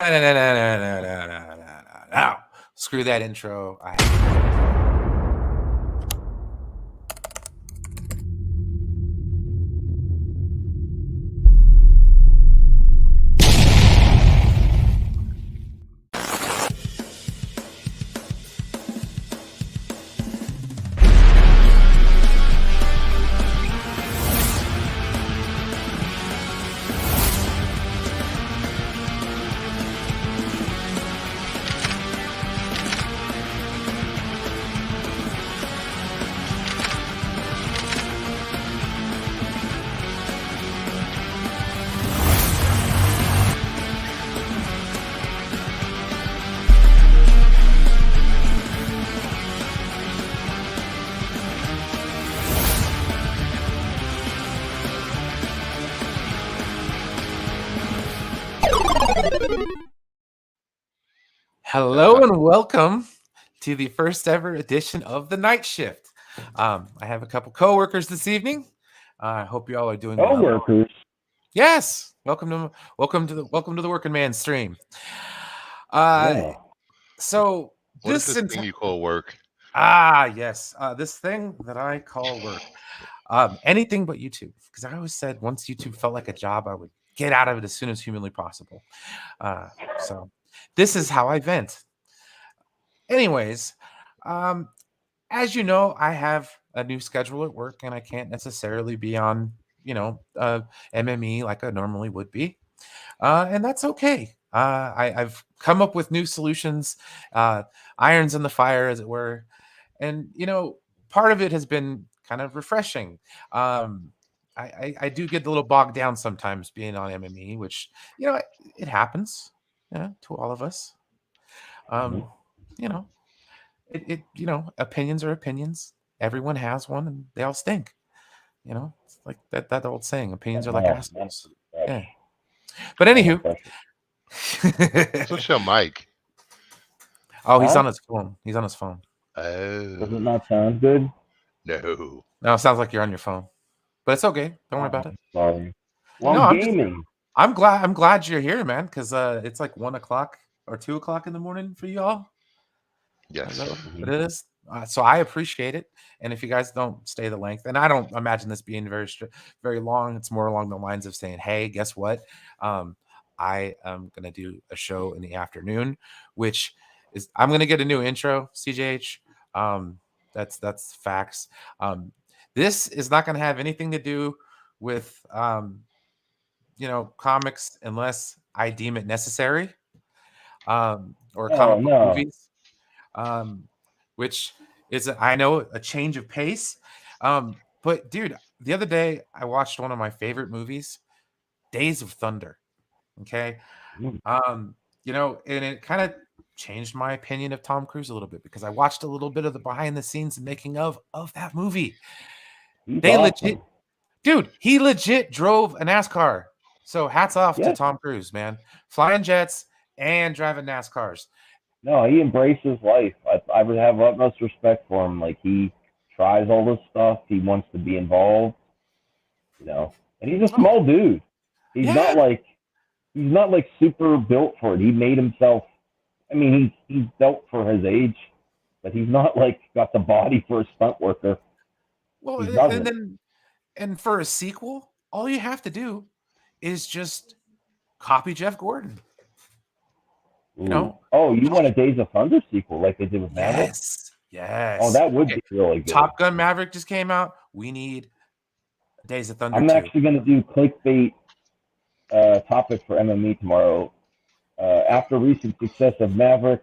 No. Screw that intro. Hello and welcome to the first ever edition of the Night Shift. I have a couple coworkers this evening. I hope you all are doing well. Coworkers. Yes, welcome to the Working Man stream. Yeah. So What is this thing you call work? Yes, this thing that I call work. Anything but YouTube, because I always said once YouTube felt like a job, I would get out of it as soon as humanly possible. So this is how I vent. Anyways, as you know, I have a new schedule at work, and I can't necessarily be on, MME like I normally would be, and that's okay. I've come up with new solutions, irons in the fire, as it were, and part of it has been kind of refreshing. I do get a little bogged down sometimes being on MME, which it happens, to all of us. Opinions are opinions. Everyone has one, and they all stink. It's like that old saying: opinions are like assholes. Yeah. But anywho, What's your mic? oh, he's on his phone. He's on his phone. Does it not sound good? No. No, it sounds like you're on your phone, but it's okay. Don't worry about it. Sorry. Well, No, I'm gaming. I'm glad you're here, man, because it's like 1 o'clock or 2 o'clock in the morning for y'all. Yes. It is. So I appreciate it. And if you guys don't stay the length, and I don't imagine this being very long, it's more along the lines of saying, hey, guess what? I am going to do a show in the afternoon, which is I'm going to get a new intro, CJH. That's facts. This is not going to have anything to do with, comics unless I deem it necessary, or comic book movies. Which is, I know, a change of pace. But dude, the other day I watched one of my favorite movies, Days of Thunder. Okay. And it kind of changed my opinion of Tom Cruise a little bit, because I watched a little bit of the behind the scenes making of that movie. He legit drove a NASCAR. So hats off to Tom Cruise, man. Flying jets and driving NASCARs. No, he embraces life. I would have utmost respect for him. Like, he tries all this stuff. He wants to be involved, and he's a small dude. He's not like super built for it. He made himself. I mean, he's built for his age, but he's not like got the body for a stunt worker. Well, and for a sequel, all you have to do is just copy Jeff Gordon. Oh, you want a Days of Thunder sequel like they did with Maverick? Yes. Oh, that would be really good. Top Gun Maverick just came out. We need Days of Thunder. I'm actually going to do clickbait topic for MME tomorrow. After recent success of Maverick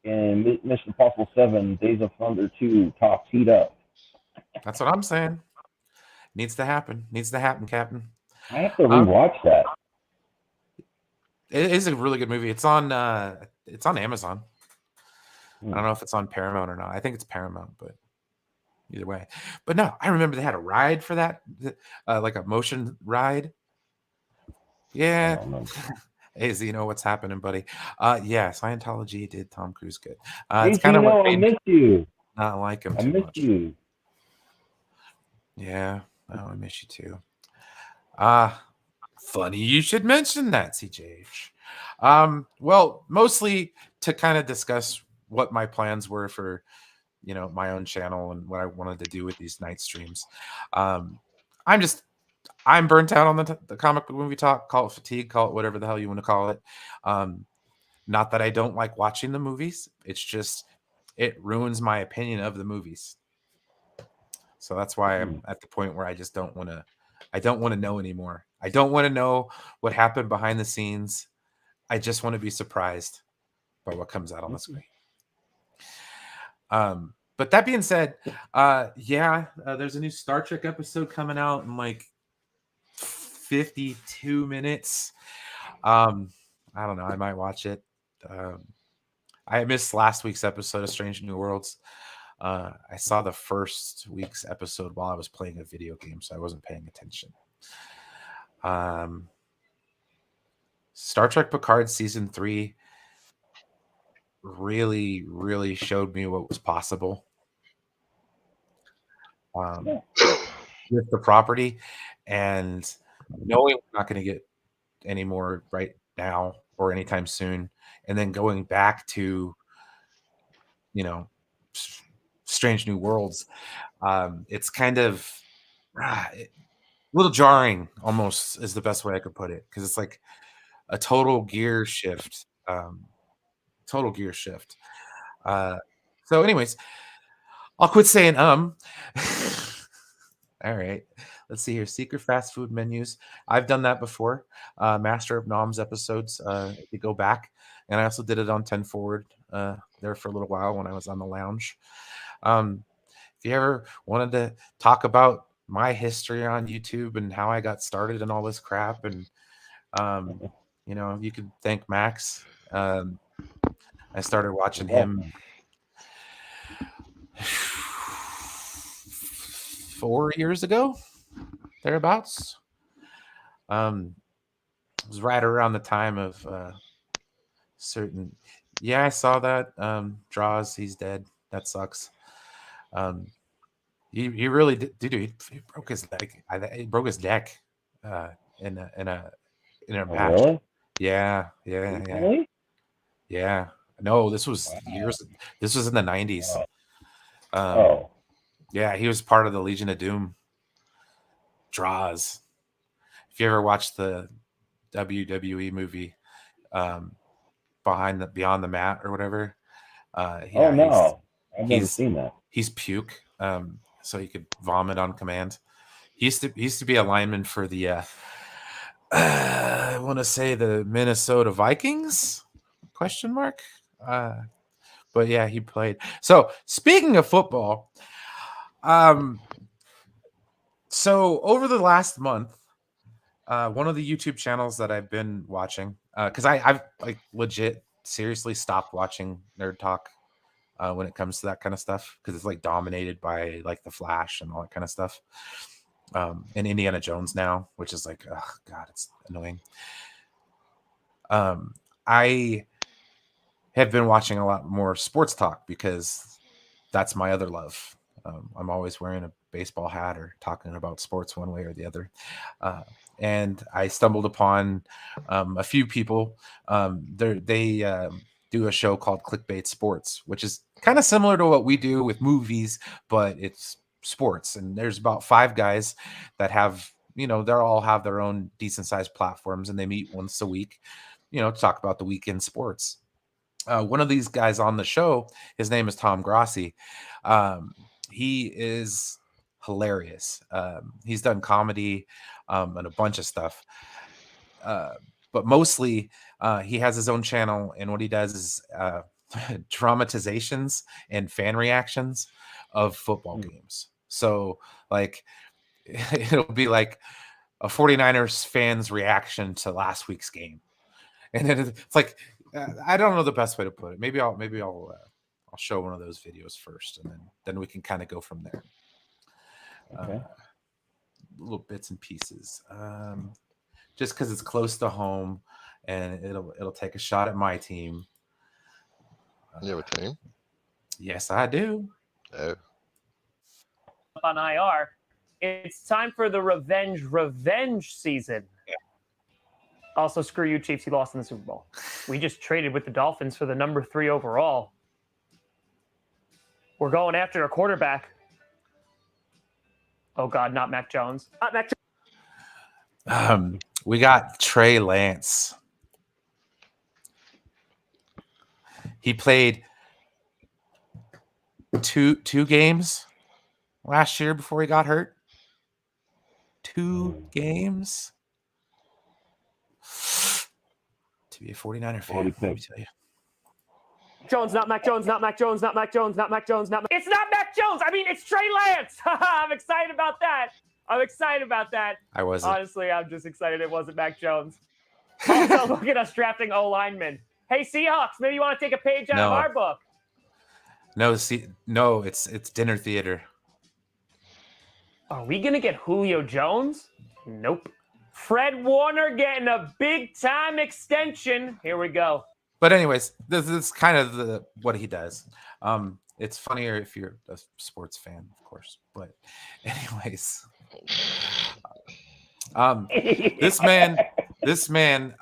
and Mission Impossible 7, Days of Thunder 2 talks heat up. That's what I'm saying. Needs to happen, Captain. I have to rewatch that. It is a really good movie. It's on Amazon. I don't know if it's on Paramount or not. I think it's Paramount, but either way. But no, I remember they had a ride for that, like a motion ride. Yeah. AZ, you know what's happening, buddy. Yeah, Scientology did Tom Cruise good. It's kind of what I miss you. Not like him. I miss you. Yeah, I miss you too. Funny you should mention that, CJH. Well, mostly to kind of discuss what my plans were for, my own channel and what I wanted to do with these night streams. Um, I'm burnt out on the comic book movie talk. Call it fatigue, call it whatever the hell you want to call it. Um, Not that I don't like watching the movies. It's just it ruins my opinion of the movies. So that's why I'm at the point where I just don't want to. I don't want to know anymore. I don't want to know what happened behind the scenes. I just want to be surprised by what comes out on the screen. But that being said, there's a new Star Trek episode coming out in like 52 minutes. I don't know. I might watch it. I missed last week's episode of Strange New Worlds. I saw the first week's episode while I was playing a video game, so I wasn't paying attention. Star Trek Picard Season 3 really, really showed me what was possible with the property, and knowing we're not going to get any more right now or anytime soon, and then going back to Strange New Worlds, it's kind of a little jarring, almost is the best way I could put it, because it's like a total gear shift. So anyways, I'll quit saying all right, let's see here. Secret fast food menus. I've done that before. Master of Noms episodes. If you go back, and I also did it on 10 Forward there for a little while when I was on the lounge. If you ever wanted to talk about my history on YouTube and how I got started and all this crap, and you could thank Max. I started watching him 4 years ago, thereabouts. It was right around the time of certain. Yeah, I saw that. Draws, he's dead. That sucks. He really did. Dude, he broke his leg. He broke his neck in a match. Really? Yeah. Really? Yeah. No, this was years. This was in the 90s. Yeah, he was part of the Legion of Doom. Draws. If you ever watched the WWE movie, Beyond the Mat or whatever, no, I've never seen that. He's puke, so he could vomit on command. He used to be a lineman for the I want to say the Minnesota Vikings? Question mark. But yeah, he played. So speaking of football, so over the last month, one of the YouTube channels that I've been watching, because I've like legit seriously stopped watching Nerd Talk when it comes to that kind of stuff, because it's like dominated by like the Flash and all that kind of stuff, and Indiana Jones now, which is like, oh god, it's annoying. I have been watching a lot more sports talk because that's my other love. I'm always wearing a baseball hat or talking about sports one way or the other. And I stumbled upon a few people. They do a show called Clickbait Sports, which is kind of similar to what we do with movies, but it's sports. And there's about 5 guys that have, they all have their own decent sized platforms, and they meet once a week, to talk about the weekend sports. One of these guys on the show, his name is Tom Grossi. He is hilarious. He's done comedy and a bunch of stuff. But mostly he has his own channel, and what he does is dramatizations and fan reactions of football games. So like it'll be like a 49ers fan's reaction to last week's game. And then it's like, I don't know the best way to put it. Maybe I'll show one of those videos first, and then we can kind of go from there. Okay. Little bits and pieces, just because it's close to home, and it'll take a shot at my team. You have a team? Yes, I do. Oh. On IR, it's time for the revenge season. Also, screw you, Chiefs. You lost in the Super Bowl. We just traded with the Dolphins for the number 3 overall. We're going after a quarterback. Oh, God, not Mac Jones. Not Mac Jones. We got Trey Lance. He played two games last year before he got hurt. 2 games. To be a 49er fan, let me tell you. Jones, not Mac Jones, not Mac Jones, not Mac Jones, not Mac Jones, not Mac. It's not Mac Jones. I mean, it's Trey Lance. I'm excited about that. I wasn't. Honestly, I'm just excited it wasn't Mac Jones. Also, look at us drafting O-linemen. Hey, Seahawks, maybe you want to take a page out of our book. No, it's dinner theater. Are we going to get Julio Jones? Nope. Fred Warner getting a big-time extension. Here we go. But anyways, this is kind of what he does. It's funnier if you're a sports fan, of course. But anyways, this man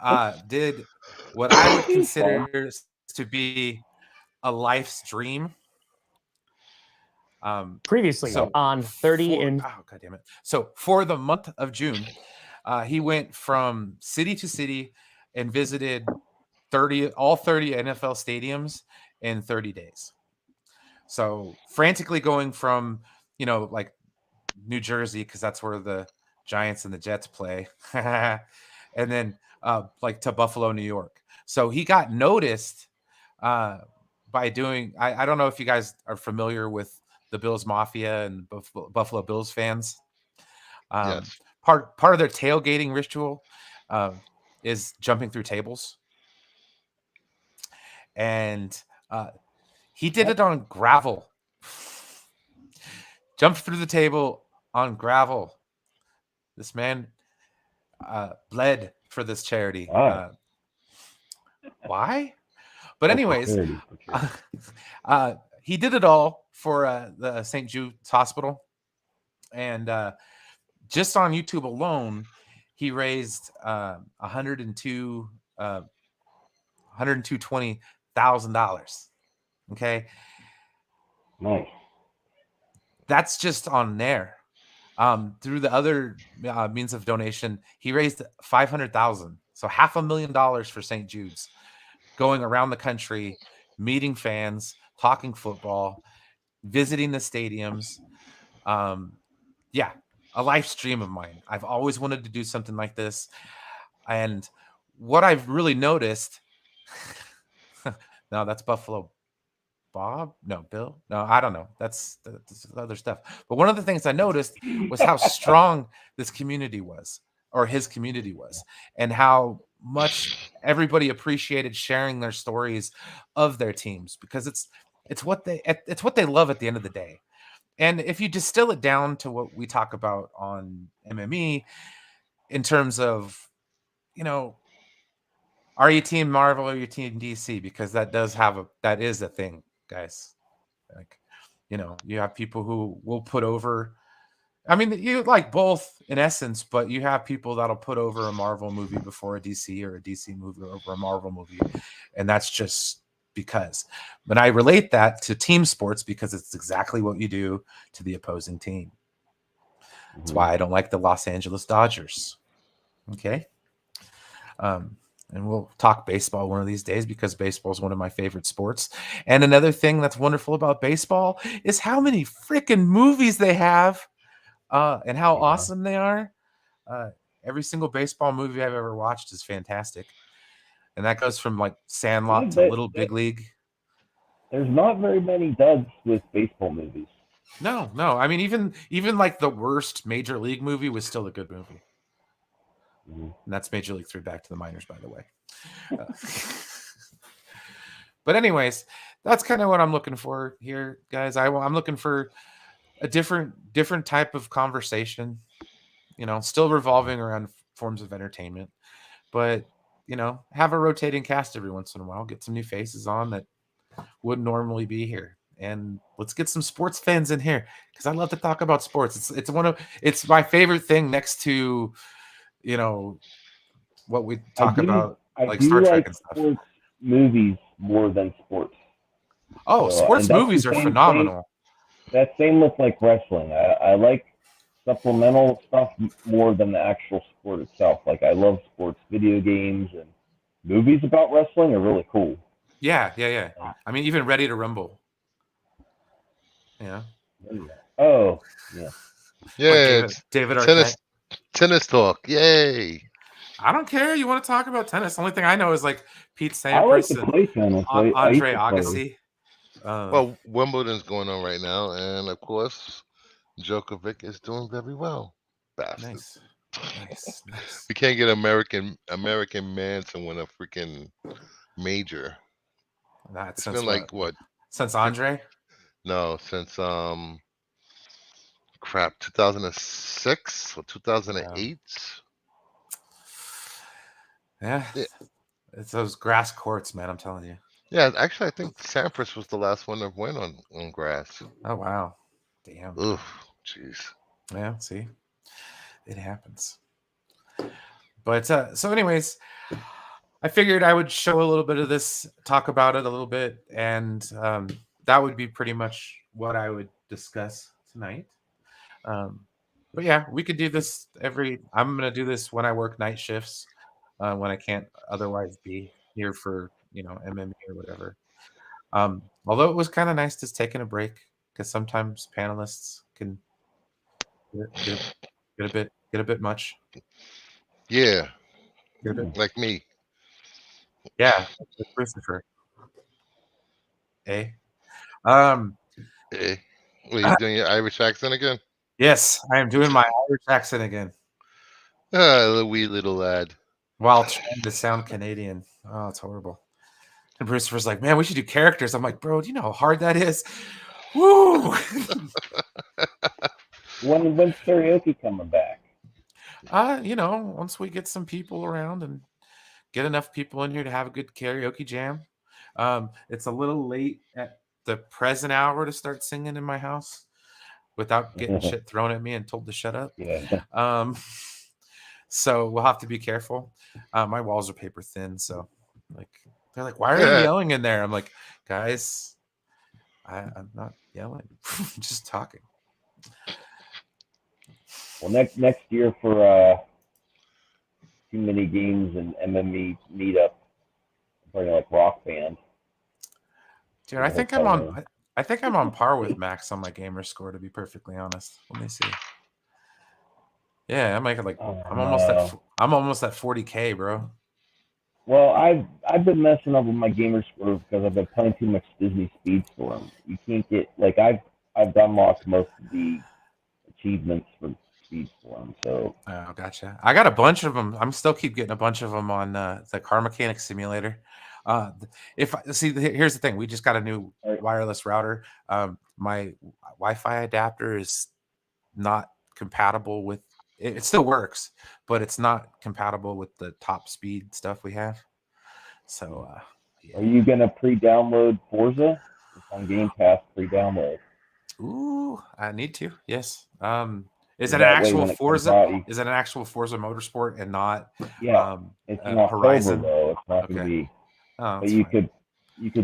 did what I would consider to be a life's dream. Previously on 30 and oh god damn it. So for the month of June, he went from city to city and visited all 30 NFL stadiums in 30 days. So frantically going from, like New Jersey, because that's where the Giants and the Jets play, and then like to Buffalo, New York. So he got noticed by doing. I don't know if you guys are familiar with the Bills Mafia and Buffalo Bills fans. Yes. Part of their tailgating ritual is jumping through tables. And he did it on gravel. Jumped through the table on gravel. This man bled for this charity. Why? But anyways, he did it all for the St. Jude's Hospital. And just on YouTube alone, he raised $120,000. Okay. Nice. That's just on there. Through the other means of donation, he raised $500,000. So $500,000 for St. Jude's, going around the country, meeting fans, talking football, visiting the stadiums. Yeah, a life dream of mine. I've always wanted to do something like this. And what I've really noticed, no, that's Buffalo Bob. No, Bill. No, I don't know. That's other stuff. But one of the things I noticed was how strong this community was, or his community was, and how much everybody appreciated sharing their stories of their teams, because it's what they love at the end of the day. And if you distill it down to what we talk about on MME in terms of, are you team Marvel or you team DC? Because that is a thing, guys. Like, you have people who will put over. I mean, you like both in essence, but you have people that'll put over a Marvel movie before a DC, or a DC movie over a Marvel movie. And that's just because. But I relate that to team sports because it's exactly what you do to the opposing team. That's why I don't like the Los Angeles Dodgers. Okay. And we'll talk baseball one of these days, because baseball is one of my favorite sports. And another thing that's wonderful about baseball is how many freaking movies they have, and how awesome they are. Every single baseball movie I've ever watched is fantastic. And that goes from like Sandlot to Little Big League. There's not very many duds with baseball movies. No. I mean, even like the worst Major League movie was still a good movie. And that's Major League 3 Back to the Minors, by the way. But anyways, that's kind of what I'm looking for here, guys. I'm looking for a different type of conversation, still revolving around forms of entertainment, but have a rotating cast every once in a while, get some new faces on that wouldn't normally be here. And let's get some sports fans in here, because I love to talk about sports. It's my favorite thing next to, what we talk about, I like do Star Trek like and stuff. sports movies more than sports. Oh, So, sports and that's movies the are same phenomenal. That same with like wrestling. I like supplemental stuff more than the actual sport itself. Like I love sports video games, and movies about wrestling are really cool. Yeah. I mean, even Ready to Rumble. Yeah. Oh, yeah. Yeah, What, it's David tennis Arquette? tennis talk. Yay. I don't care. You want to talk about tennis? The only thing I know is like Pete I like Sampras to and play tennis. I used Andre to play. Agassi. Well, Wimbledon's going on right now, and of course, Djokovic is doing very well. Bastard. Nice. We can't get American man to win a freaking major. That's It's since been like what? Since Andre? No, since crap, 2006 or 2008. Yeah. Yeah. It's those grass courts, man. I'm telling you. Yeah, actually, I think Sampras was the last one to win on grass. Oh wow, damn. Ugh, jeez. Yeah, see, it happens. But so, anyways, I figured I would show a little bit of this, talk about it a little bit, and that would be pretty much what I would discuss tonight. But yeah, we could do this I'm gonna do this when I work night shifts, when I can't otherwise be here for MMA or whatever. Although it was kind of nice just taking a break, because sometimes panelists can get a bit much. Yeah, Get a bit, like me. yeah, like Christopher. Eh? Eh? What, are you doing your Irish accent again? Yes, I am doing my Irish accent again Ah, the wee little lad. while trying to sound Canadian. Oh, it's horrible. And Christopher's like, man, we should do characters. I'm like, bro, do you know how hard that is? Woo! When's karaoke coming back? Once we get some people around and get enough people in here to have a good karaoke jam. It's a little late at the present hour to start singing in my house without getting shit thrown at me and told to shut up. Yeah. So we'll have to be careful. My walls are paper thin, so they're like, why are you yelling in there? I'm like, guys, I'm not yelling. I'm just talking. Well, next year for Too Many Games and MMA meetup, probably like Rock Band. Dude, I think I'm on par with Max on my gamer score, to be perfectly honest. Let me see. Yeah, I'm making I'm almost at 40K, bro. Well, I've been messing up with my gamer score because I've been playing too much Disney Speedstorm. You can't get I've unlocked most of the achievements for Speedstorm. So oh, gotcha. I got a bunch of them. I'm still keep getting a bunch of them on the Car Mechanic Simulator. Here's the thing. We just got a new wireless router. My Wi-Fi adapter is not compatible with it. It still works, but it's not compatible with the top speed stuff we have. So, yeah. Are you gonna pre-download Forza? It's on Game Pass pre-download. Ooh, I need to. Yes. Is it an actual Forza? Is it an actual Forza Motorsport and not? Yeah, it's in October Horizon? though. It's not gonna be. Oh, but you could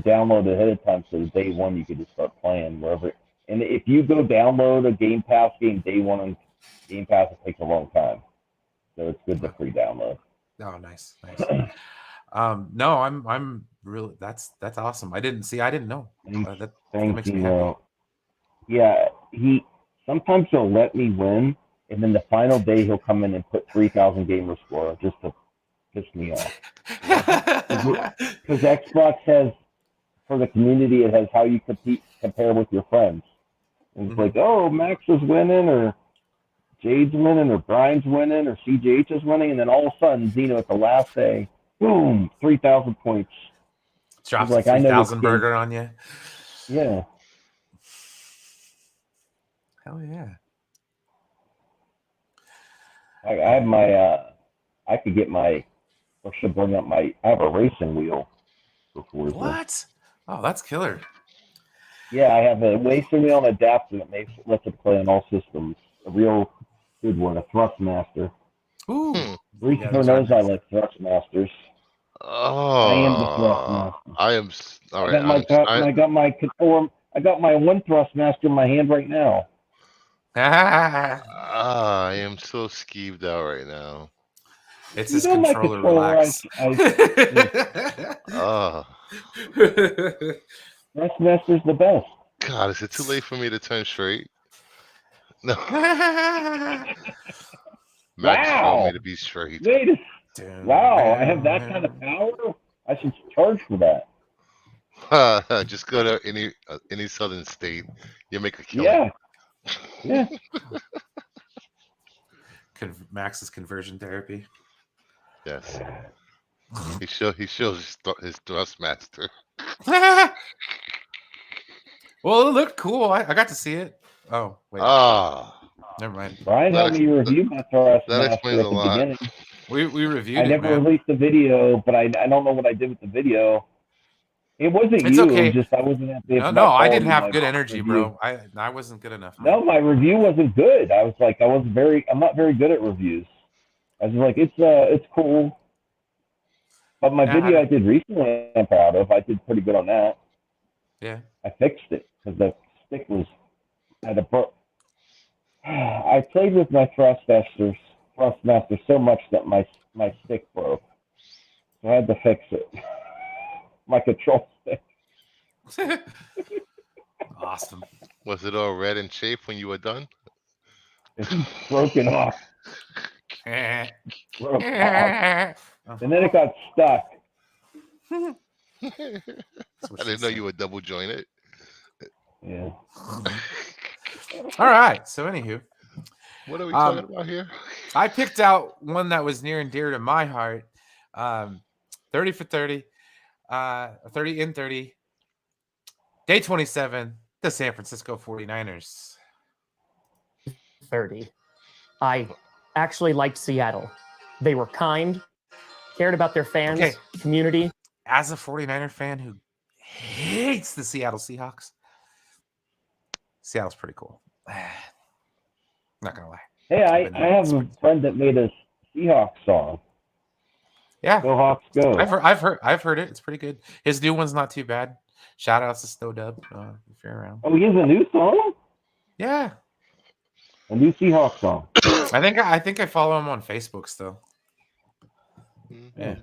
download it ahead of time, so day one you could just start playing wherever. And if you go download a Game Pass game day one on Game Pass, it takes a long time, so it's good to pre-download. Oh, nice. No, I'm really that's awesome. I didn't know. That makes me happy. Yeah, sometimes he'll let me win, and then the final day he'll come in and put 3,000 gamer score just to piss me off. Because Xbox has, for the community, it has how you compare with your friends. And it's like, oh, Max is winning, or Jade's winning, or Brian's winning, or CJH is winning, and then all of a sudden, Zeno at the last day, boom, 3,000 points. Drops like 3,000 burger on you. Yeah. Hell yeah. I have my, I could get my, or should bring up I have a racing wheel. What? Oh, that's killer. Yeah, I have a racing wheel and adapter that lets it play on all systems. A real good one, a Thrustmaster. Ooh. Hmm. Reese Yeah, knows those are I nice. like Thrustmasters. am the Oh, Thrustmaster. I am. All I right. got my control. I got my one Thrustmaster in my hand right now. I am so skeeved out right now. It's You his know my controller. controller. Relax. Oh, Thrustmaster's the best. God, is it too late for me to turn straight? No, Max told me Wow. to be straight. Wait. Wow. I have that kind of power. I should charge for that. Just go to any southern state, you make a killing. Yeah. Max's conversion therapy. Yes, he shows his Thrustmaster. Well, it looked cool. I got to see it. Oh, wait. Ah, Never mind. Brian That helped me review my Thrustmaster that explains at a the lot. beginning. We reviewed I it, never man. released the video, but I don't know what I did with the video. It wasn't It's you. okay. It was just I wasn't happy with No, I my didn't quality, have good my energy, review. bro. I wasn't good enough. No, my review wasn't good. I was like, I'm not very good at reviews. I was like, it's cool. But my Yeah, video I did recently, I'm proud of. I did pretty good on that. Yeah. I fixed it because the stick had a I played with my Thrustmaster so much that my stick broke. So I had to fix it. My control stick. Awesome. Was it all red and chafed when you were done? It's broken off. Broke off. And then it got stuck. I didn't know you were double jointed. Yeah. All right. So, anywho, What are we talking about here? I picked out one that was near and dear to my heart. 30 for 30. 30 in 30. Day 27. The San Francisco 49ers. 30. I actually liked Seattle. They were kind, cared about their fans, Okay. community. As a 49er fan who hates the Seattle Seahawks, Seattle's pretty cool. Not gonna lie. Hey, I have a friend that made a Seahawks song. Yeah, Go Hawks, go! I've heard it. It's pretty good. His new one's not too bad. Shout outs to Snow Dub if you're around. Oh, he has a new song. Yeah, A new Seahawks song. I think I follow him on Facebook still. Yeah.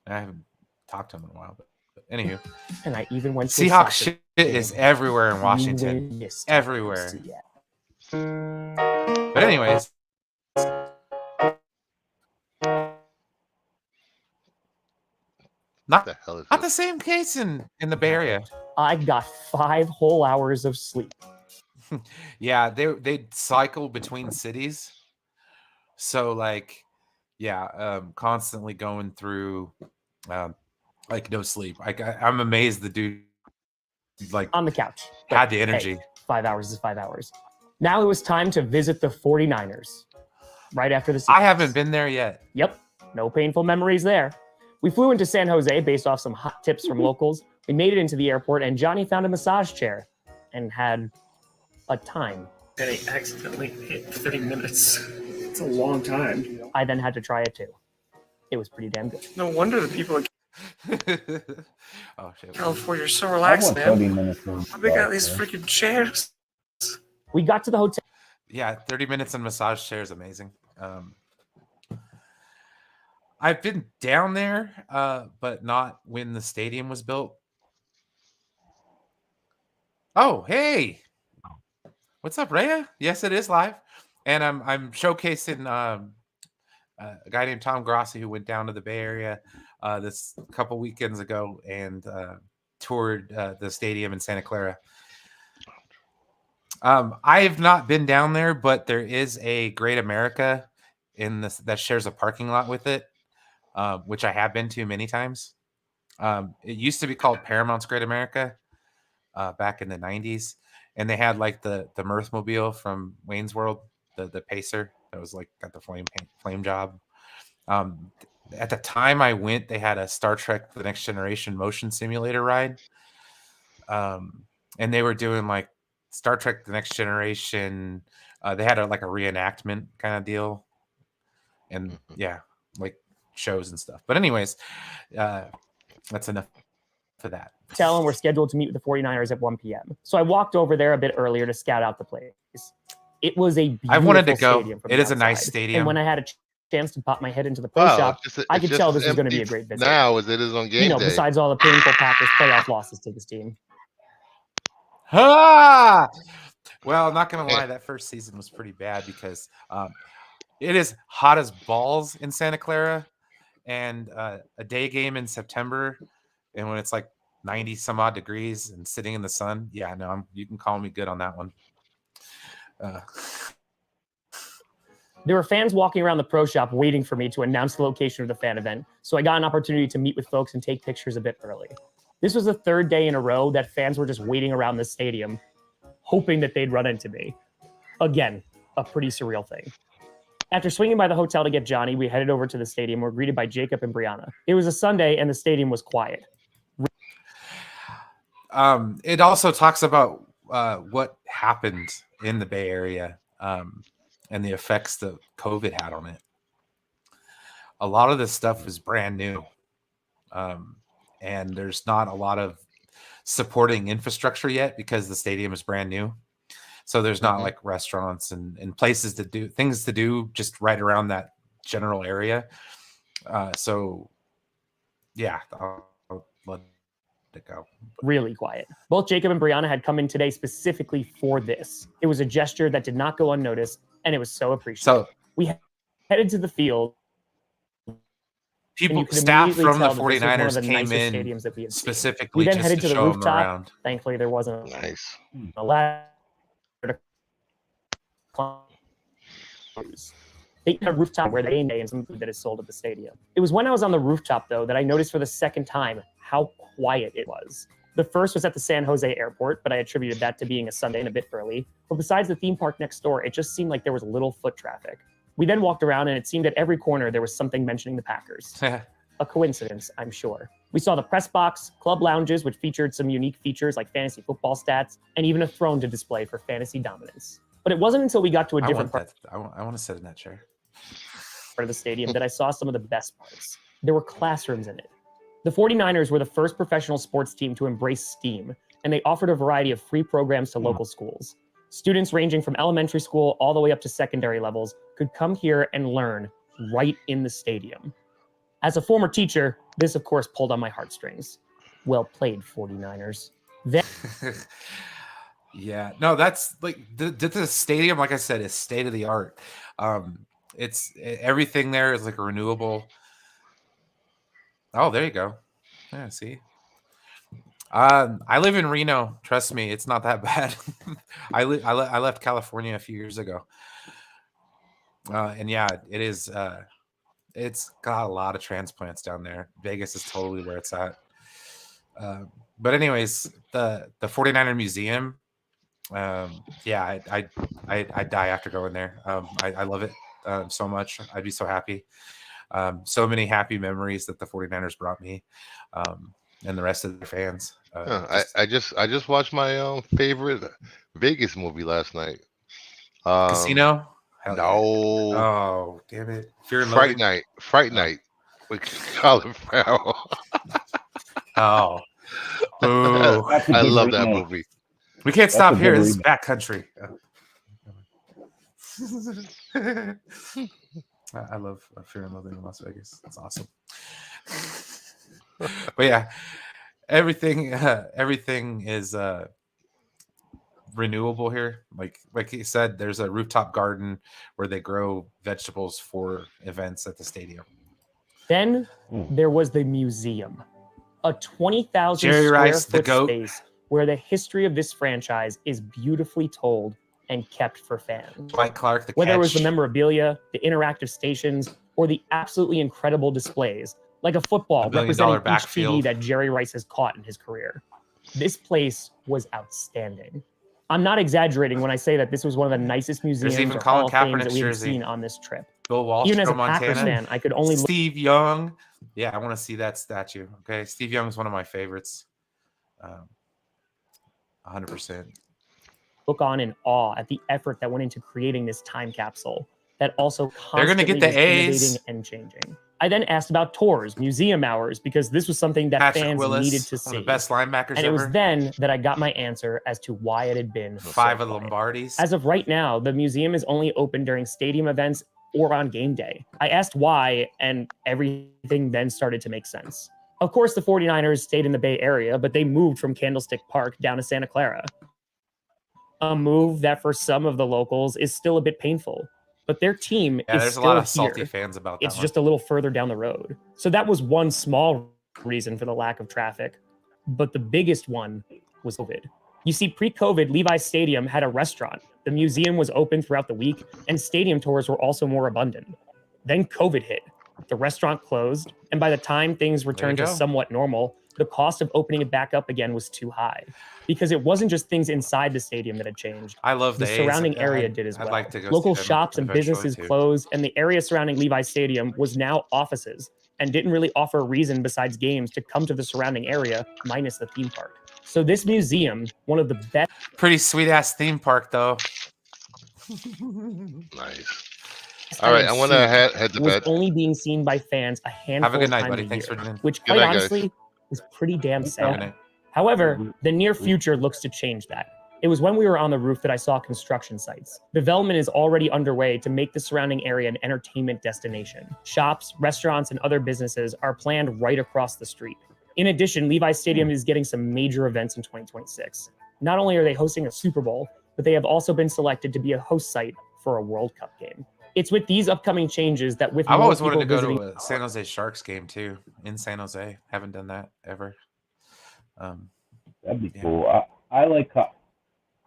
I haven't talked to him in a while, but anywho, And I even went to a Seahawks soccer shit is game. everywhere in You Washington. missed Everywhere. Seattle. But anyways, What the hell is not the this? same case in the Bay Area. I got 5 whole hours of sleep. Yeah, they cycle between cities, so like, yeah, constantly going through, like no sleep. I'm amazed the dude like On the couch. had But, the energy. hey, 5 hours is 5 hours. Now it was time to visit the 49ers. Right after the Seahawks. I haven't been there yet. Yep, no painful memories there. We flew into San Jose based off some hot tips from locals. We made it into the airport, and Johnny found a massage chair and had a time. And he accidentally hit 30 minutes. It's a long time. I then had to try it too. It was pretty damn good. No wonder the people in Oh shit! California are so I relaxed, want 30 man. minutes. Of They got these stuff, freaking chairs. We got to the hotel. Yeah, 30 minutes in massage chair is amazing. I've been down there, but not when the stadium was built. Oh, hey, what's up, Rhea? Yes, it is live, and I'm showcasing a guy named Tom Grossi who went down to the Bay Area this couple weekends ago and toured the stadium in Santa Clara. I have not been down there, but there is a Great America in this that shares a parking lot with it, which I have been to many times. It used to be called Paramount's Great America back in the 90s, and they had like the Mirthmobile from Wayne's World, the Pacer that was like got the flame job. At the time I went, they had a Star Trek: The Next Generation motion simulator ride, and they were doing like Star Trek: The Next Generation. They had like a reenactment kind of deal, and yeah, like shows and stuff. But anyways, that's enough for that. Hotel, and we're scheduled to meet with the 49ers at 1 p.m. So I walked over there a bit earlier to scout out the place. It was a beautiful I wanted to go. stadium from It the is a nice outside. stadium. And when I had a chance to pop my head into the pro Wow, shop, I it's could just tell as this was going to be a empty great visit. now as it is on game day. Besides all the painful Packers playoff losses to this team. Ah! Well, I'm not gonna lie, that first season was pretty bad because it is hot as balls in Santa Clara, and a day game in September, and when it's like 90 some odd degrees and sitting in the sun. Yeah, no, you can call me good on that one. There were fans walking around the pro shop waiting for me to announce the location of the fan event, so I got an opportunity to meet with folks and take pictures a bit early. This was the third day in a row that fans were just waiting around the stadium, hoping that they'd run into me. Again, a pretty surreal thing. After swinging by the hotel to get Johnny, we headed over to the stadium. We were greeted by Jacob and Brianna. It was a Sunday, and the stadium was quiet. It also talks about what happened in the Bay Area and the effects that COVID had on it. A lot of this stuff was brand new, and there's not a lot of supporting infrastructure yet because the stadium is brand new. So there's not like restaurants and places to do things to do just right around that general area. So yeah, I'll let it go. Really quiet. Both Jacob and Brianna had come in today specifically for this. It was a gesture that did not go unnoticed, and it was so appreciated. So we headed to the field. Staff from the tell that this was one of 49ers the came nicest in stadiums that we had seen. specifically We then just headed to to the show them rooftop. around. Thankfully, there wasn't Nice. a ladder to climb. They had a rooftop where they game day and some food that is sold at the stadium. It was when I was on the rooftop, though, that I noticed for the second time how quiet it was. The first was at the San Jose airport, but I attributed that to being a Sunday and a bit early. But besides the theme park next door, it just seemed like there was little foot traffic. We then walked around, and it seemed at every corner there was something mentioning the Packers. A coincidence, I'm sure. We saw the press box, club lounges, which featured some unique features like fantasy football stats, and even a throne to display for fantasy dominance. But it wasn't until we got to a different part I want to sit in that chair. of the stadium that I saw some of the best parts. There were classrooms in it. The 49ers were the first professional sports team to embrace STEAM, and they offered a variety of free programs to local schools. Students ranging from elementary school all the way up to secondary levels could come here and learn right in the stadium. As a former teacher, this of course pulled on my heartstrings. Well played, 49ers. Then Yeah, no, that's like the stadium, like I said, is state of the art. It's everything there is like a renewable. Oh, there you go. Yeah, see. I live in Reno. Trust me, it's not that bad. I left California a few years ago, and yeah, it is. It's got a lot of transplants down there. Vegas is totally where it's at. But anyways, the 49er Museum. Yeah, I die after going there. I love it so much. I'd be so happy. So many happy memories that the 49ers brought me, and the rest of their fans. I just watched my favorite Vegas movie last night. Casino. Hell yeah. No. Oh, damn it! Fear and Fright Loathing. Night with Colin Farrell. Oh, boo. That's a I good love that remake. movie. We can't That's stop a here. good This is remake. back country. I love Fear and Loathing in Las Vegas. That's awesome. But yeah, everything is renewable here. Like you said, there's a rooftop garden where they grow vegetables for events at the stadium. Then there was the museum, a 20,000 Jerry square Rice, the foot GOAT. space where the history of this franchise is beautifully told and kept for fans. Dwight Clark, the Whether it was catch. the memorabilia, the interactive stations, or the absolutely incredible displays, like a football $1 million representing each backfield. TD that Jerry Rice has caught in his career. This place was outstanding. I'm not exaggerating when I say that this was one of the nicest museums even or Colin Hall of Fames Kaepernick's that we've jersey. seen on this trip. Bill Walsh Even as a from Packers Montana. fan, I could only look Steve Young. Yeah, I want to see that statue. Okay, Steve Young is one of my favorites. 100%. look on in awe at the effort that went into creating this time capsule that also They're gonna constantly get the was A's. innovating and changing. I then asked about tours, museum hours, because this was something that Patrick fans Willis, needed to one see. of the best linebackers And it was ever. then that I got my answer as to why it had been so 5 of quiet. Lombardis. As of right now, the museum is only open during stadium events or on game day. I asked why, and everything then started to make sense. Of course, the 49ers stayed in the Bay Area, but they moved from Candlestick Park down to Santa Clara. A move that for some of the locals is still a bit painful, but their team Yeah, is there's a still lot of salty here. fans about that It's one. just a little further down the road. So that was one small reason for the lack of traffic. But the biggest one was COVID. You see, pre-COVID, Levi's Stadium had a restaurant. The museum was open throughout the week, and stadium tours were also more abundant. Then COVID hit. The restaurant closed, and by the time things returned to go. somewhat normal, the cost of opening it back up again was too high. Because it wasn't just things inside the stadium that had changed. I love The A's. surrounding area did as I'd well. like to go Local see them shops and eventually, businesses too. closed, and the area surrounding Levi's Stadium was now offices and didn't really offer a reason besides games to come to the surrounding area, minus the theme park. So this museum, one of the best Pretty sweet ass theme park though. Nice. I All right, have I want to seen head to was bed. only being seen by fans a handful Have a good of night, times buddy. a Thanks year, for tuning in. which Good quite night, guys. honestly is pretty damn Have a sad. good night. However, the near future looks to change that. It was when we were on the roof that I saw construction sites. Development is already underway to make the surrounding area an entertainment destination. Shops, restaurants, and other businesses are planned right across the street. In addition, Levi's Stadium is getting some major events in 2026. Not only are they hosting a Super Bowl, but they have also been selected to be a host site for a World Cup game. It's with these upcoming changes that with I've more always wanted people to go visiting to a San Jose Sharks game too in San Jose. Haven't done that ever. That'd be Yeah. cool. I like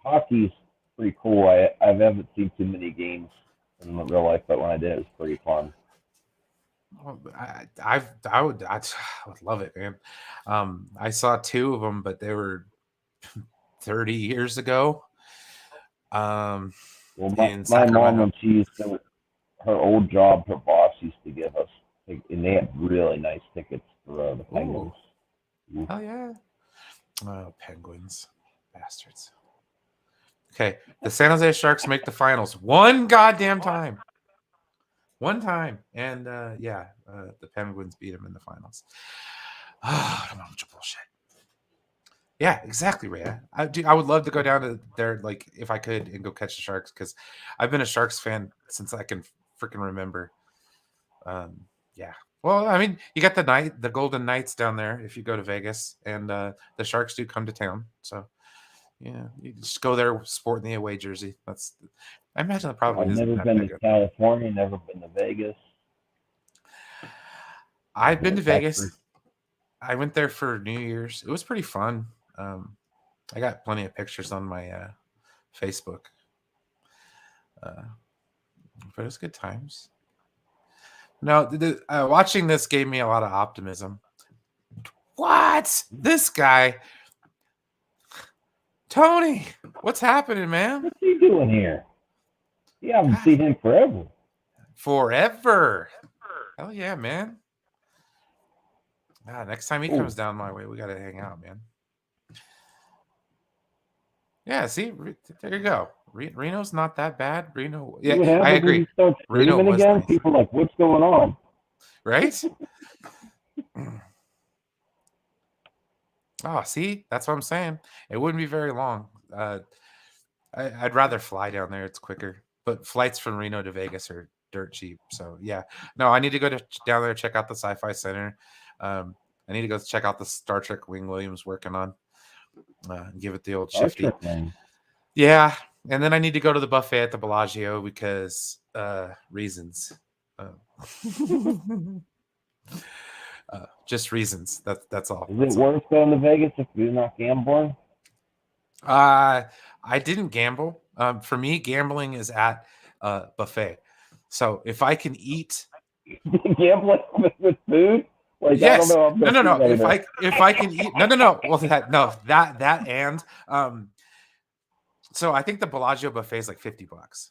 hockey's pretty cool. I haven't seen too many games in real life, but when I did, it was pretty fun. Well, I would love it, man. I saw 2 of them, but they were 30 years ago. Well, In my mom, Sacramento. when she used to, her old job, her boss used to give us, and they had really nice tickets for the Penguins. Oh yeah. Oh, Penguins, bastards. Okay, the San Jose Sharks make the finals one goddamn time. One time, and the Penguins beat them in the finals. Oh, a bunch of bullshit. Yeah, exactly, Ray. I would love to go down to there, like if I could, and go catch the Sharks because I've been a Sharks fan since I can freaking remember. Yeah. Well, I mean, you got the Golden Knights down there if you go to Vegas, and the Sharks do come to town. So, yeah, you just go there sporting the away jersey. I imagine that probably I've isn't never that been big to of- California, never been to Vegas. I've been to Texas. Vegas. I went there for New Year's. It was pretty fun. I got plenty of pictures on my Facebook. But it was good times. No, watching this gave me a lot of optimism. What? This guy, Tony, what's happening, man? What's he doing here? You haven't seen him forever. Forever. Hell yeah, man. Next time he Ooh. comes down my way, we got to hang out, man. Yeah, see, there you go. Reno's not that bad. Reno, yeah, See what happens I when agree. you start Reno streaming was again? nice. People are like, what's going on? Right? Oh, see, that's what I'm saying. It wouldn't be very long. I'd rather fly down there. It's quicker. But flights from Reno to Vegas are dirt cheap. So yeah, no, I need to go down there, check out the Sci-Fi Center. I need to go check out the Star Trek Wing Williams working on. Give it the old Star shifty. Trek, man. Yeah, and then I need to go to the buffet at the Bellagio because reasons. Just reasons. That's all. Is it worth going to Vegas if you're not gambling? I didn't gamble. For me, gambling is at buffet. So if I can eat, Gambling with food? Like, yes, I don't know. no. If I can eat, no. Well, that and so I think the Bellagio buffet is like $50.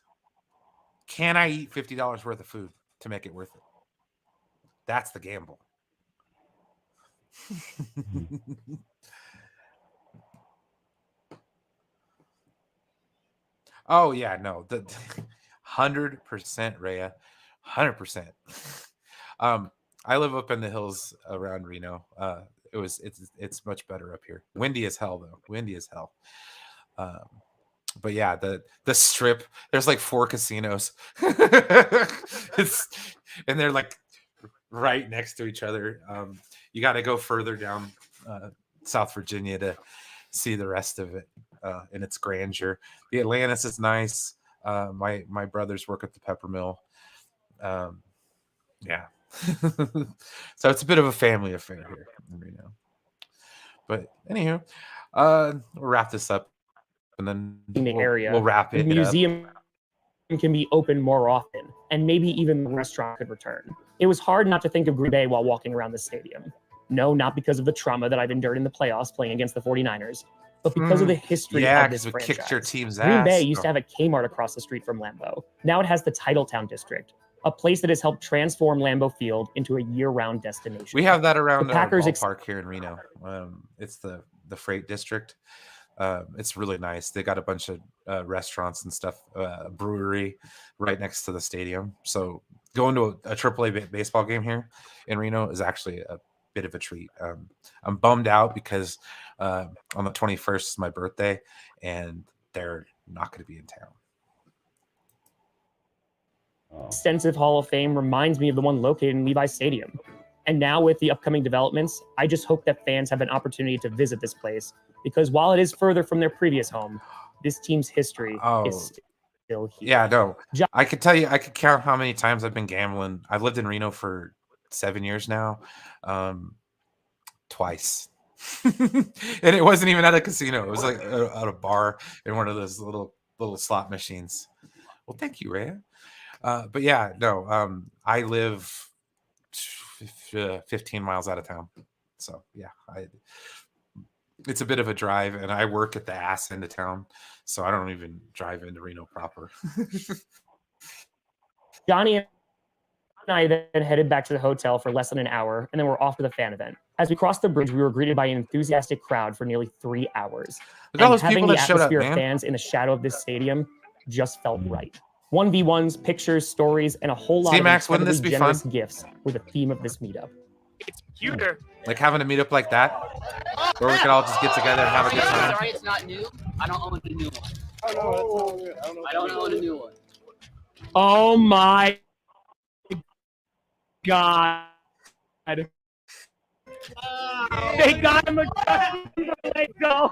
Can I eat $50 worth of food to make it worth it? That's the gamble. Oh yeah, no, the 100% Rhea, 100%. I live up in the hills around Reno. It's much better up here. Windy as hell though. Windy as hell. Um, but yeah, the strip. There's like 4 casinos. It's and they're like right next to each other. You got to go further down South Virginia to see the rest of it in its grandeur. The Atlantis is nice. My brothers work at the pepper mill. Yeah. So it's a bit of a family affair here in Reno. But anywho, we'll wrap this up and then In the area, we'll wrap the it up. museum can be open more often, and maybe even the restaurant could return. It was hard not to think of Green Bay while walking around the stadium. No, not because of the trauma that I've endured in the playoffs playing against the 49ers, but because of the history Yeah, of this because we franchise. kicked your team's Green ass. Bay used to have a Kmart across the street from Lambeau. Now it has the Titletown District, a place that has helped transform Lambeau Field into a year-round destination. We have that around The our Packers ballpark here in Reno. It's the Freight District. It's really nice. They got a bunch of restaurants and stuff, a brewery right next to the stadium. So going to a AAA baseball game here in Reno is actually a bit of a treat. I'm bummed out because on the 21st is my birthday, and they're not going to be in town. Extensive Hall of Fame reminds me of the one located in Levi Stadium. And now with the upcoming developments, I just hope that fans have an opportunity to visit this place, because while it is further from their previous home, this team's history is still here. Yeah, no. I could tell you, I could count how many times I've been gambling. I've lived in Reno for 7 years now. Twice. And it wasn't even at a casino. It was like at a bar in one of those little slot machines. Well, thank you, Rhea. But yeah, no, I live 15 miles out of town. So yeah, it's a bit of a drive, and I work at the ass end of town, so I don't even drive into Reno proper. Johnny and I then headed back to the hotel for less than an hour, and then we're off to the fan event. As we crossed the bridge, we were greeted by an enthusiastic crowd for nearly 3 hours. Look at all those having people the that showed up, atmosphere of man. fans in the shadow of this stadium just felt right. 1v1s, pictures, stories, and a whole lot C-Max, of wouldn't this incredibly be fun? generous gifts were the theme of this meetup. It's cuter. Like having a meetup like that, where we could all just get together and have a good time. Sorry, it's not new. I don't own a new one. I don't own a new one. Oh my God. They got him a let go.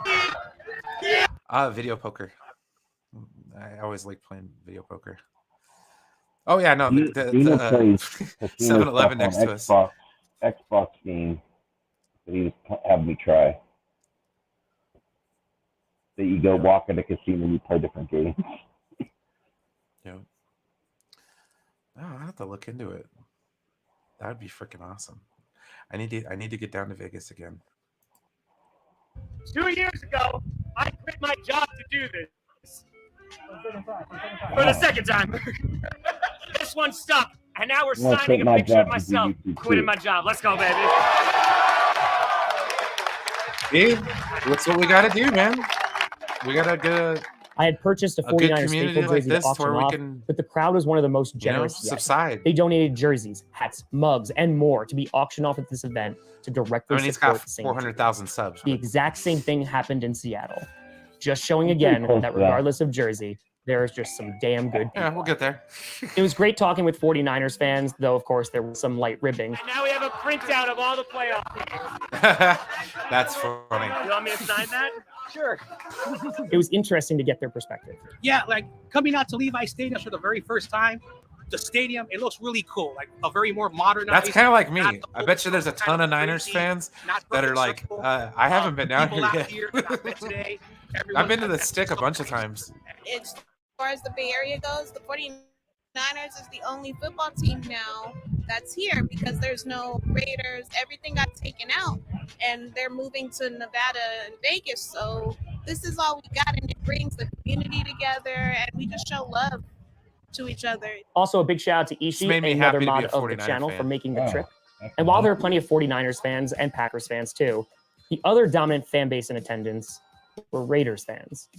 Video poker. I always like playing video poker. Oh yeah, no, Dino plays casino 7-Eleven stuff next on to us. Xbox game that he was having me try. That you go walk in a casino and you play different games. Yeah. Oh, I have to look into it. That would be freaking awesome. I need to get down to Vegas again. 2 years ago, I quit my job to do this. For the second time. This one stuck, and now we're I'm gonna signing quit a my picture job of to do myself YouTube quitting too. my job. Let's go, baby. Hey, that's what we got to do, man. We got to get I had purchased a a good 49ers community staple like jersey to this auction where we off, can, but the crowd was one of the most generous yet. subside. They donated jerseys, hats, mugs, and more to be auctioned off at this event to directly I mean, he's support got the Saints. 400,000 subs. The exact same thing happened in Seattle. Just showing again close that to that. regardless of jersey, there is just some damn good people. Yeah, we'll get there. It was great talking with 49ers fans, though, of course, there was some light ribbing. And now we have a printout of all the playoff games. That's funny. You want me to sign that? Sure. It was interesting to get their perspective. Yeah, like coming out to Levi Stadium for the very first time, the stadium, it looks really cool. Like a very more modernized. That's kind of like me. not the I bet you there's a old ton of kind Niners crazy, fans not that are perfect like, circle. I haven't been down People here out yet. that I met today, I've everyone been to the has stick a bunch of something. times. As far as the Bay Area goes, the 49ers is the only football team now that's here because there's no Raiders. Everything got taken out, and they're moving to Nevada and Vegas. So this is all we got, and it brings the community together, and we just show love to each other. Also, a big shout out to Just Ishi, made me another happy to be mod a of the 49er channel, fan. for making the Wow. trip. And while there are plenty of 49ers fans and Packers fans too, the other dominant fan base in attendance were Raiders fans.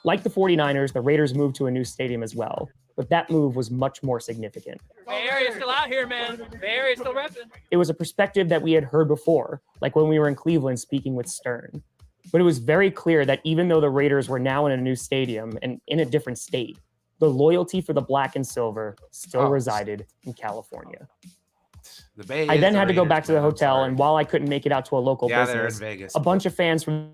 Like the 49ers, the Raiders moved to a new stadium as well, but that move was much more significant. Bay Area's still out here, man. Bay Area's still repping. It was a perspective that we had heard before, like when we were in Cleveland speaking with Stern. But it was very clear that even though the Raiders were now in a new stadium and in a different state, the loyalty for the black and silver still resided in California. The Bay I is then the had to go Raiders, back to the man, I'm hotel, sorry. and while I couldn't make it out to a local Yeah, they're in business, Vegas. a bunch of fans from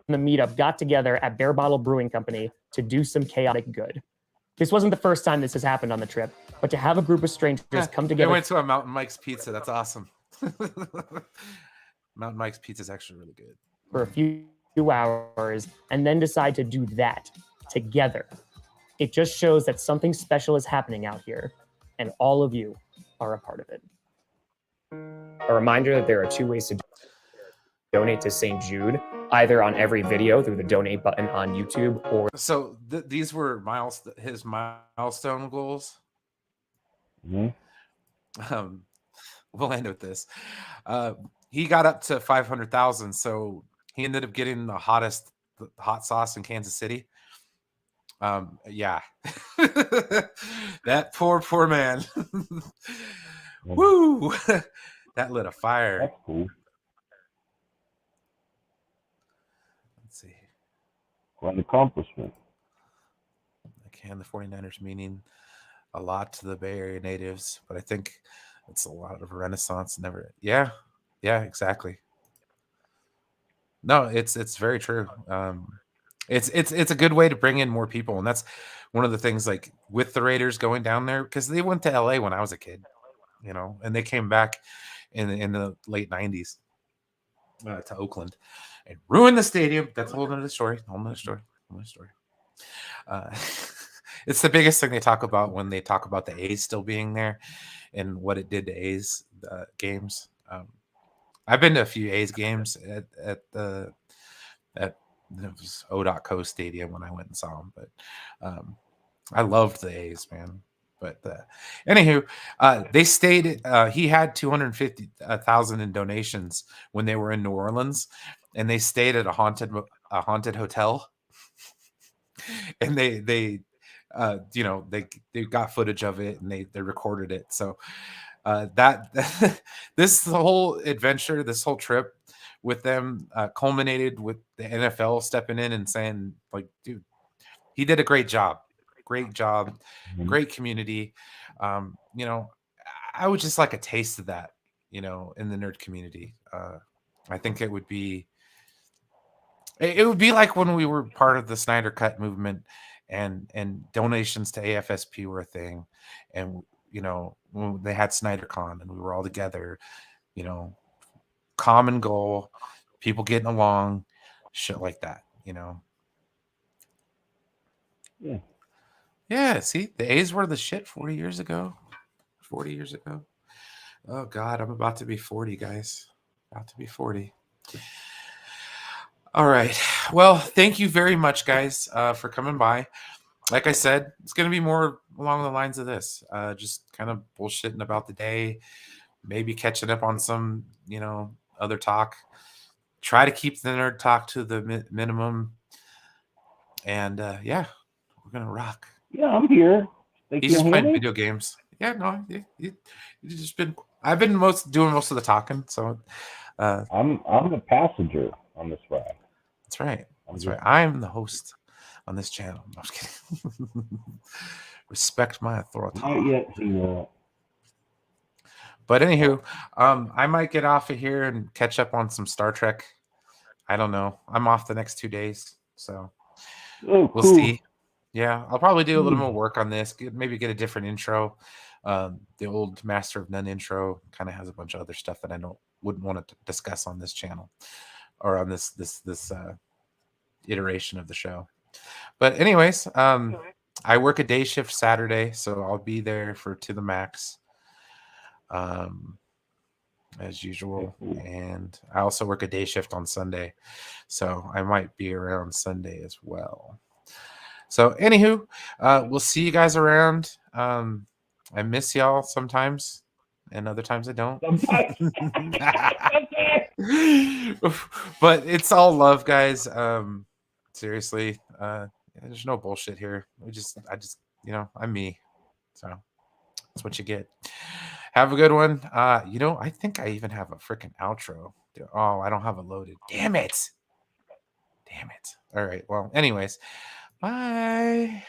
the meetup got together at Bear Bottle Brewing Company to do some chaotic good. This wasn't the first time this has happened on the trip, but to have a group of strangers come They together went to a Mountain Mike's Pizza. That's awesome. Mountain Mike's Pizza is actually really good. for a few hours and then decide to do that together, it just shows that something special is happening out here, and all of you are a part of it. A reminder that there are two ways to donate to St. Jude, either on every video through the donate button on YouTube or So these were his milestone goals. Mm-hmm. We'll end with this. He got up to 500,000, so he ended up getting the hot sauce in Kansas City. Yeah, that poor man. Woo! That lit a fire. That's cool. Let's see. Quite an accomplishment. Can the 49ers meaning a lot to the Bay Area natives, but I think it's a lot of renaissance. Yeah, exactly. No, it's very true. It's a good way to bring in more people, and that's one of the things, like with the Raiders going down there, because they went to LA when I was a kid, and they came back in the late 90s to Oakland and ruined the stadium. That's a whole nother story. It's the biggest thing they talk about when they talk about the A's still being there and what it did to A's games. I've been to a few A's games at it was O.Co Stadium when I went and saw them, but I loved the A's, man. But anywho, they stayed. He had 250,000 in donations when they were in New Orleans, and they stayed at a haunted hotel. And they got footage of it and they recorded it. So this whole adventure, this whole trip with them culminated with the NFL stepping in and saying, like, dude, he did a great job. Great community. I would just like a taste of that, in the nerd community. I think it would be like when we were part of the Snyder Cut movement and donations to AFSP were a thing. And, when they had SnyderCon and we were all together, common goal, people getting along, shit like that, Yeah. Yeah, see, the A's were the shit 40 years ago. 40 years ago. Oh, God, I'm about to be 40, guys. About to be 40. All right. Well, thank you very much, guys, for coming by. Like I said, it's going to be more along the lines of this. Just kind of bullshitting about the day, maybe catching up on some, other talk. Try to keep the nerd talk to the minimum. And, yeah, we're going to rock. Yeah, I'm here. He's just playing video games. Yeah, no, you just been. I've been doing most of the talking, so I'm the passenger on this ride. That's right. That's right. I'm the host on this channel. No, I'm just kidding. Respect my authority. Not yet, Gino. But anywho, I might get off of here and catch up on some Star Trek. I don't know. I'm off the next 2 days, so we'll see. Yeah, I'll probably do a little more work on this. Maybe get a different intro. The old Master of None intro kind of has a bunch of other stuff that I wouldn't want to discuss on this channel or on this iteration of the show. But anyways, I work a day shift Saturday, so I'll be there to the max, as usual. And I also work a day shift on Sunday, so I might be around Sunday as well. So anywho, we'll see you guys around. I miss y'all sometimes, and other times I don't. But it's all love, guys. Seriously, There's no bullshit here. I just, I'm me. So that's what you get. Have a good one. I think I even have a freaking outro. Oh, I don't have it loaded. Damn it. All right. Well, anyways, bye.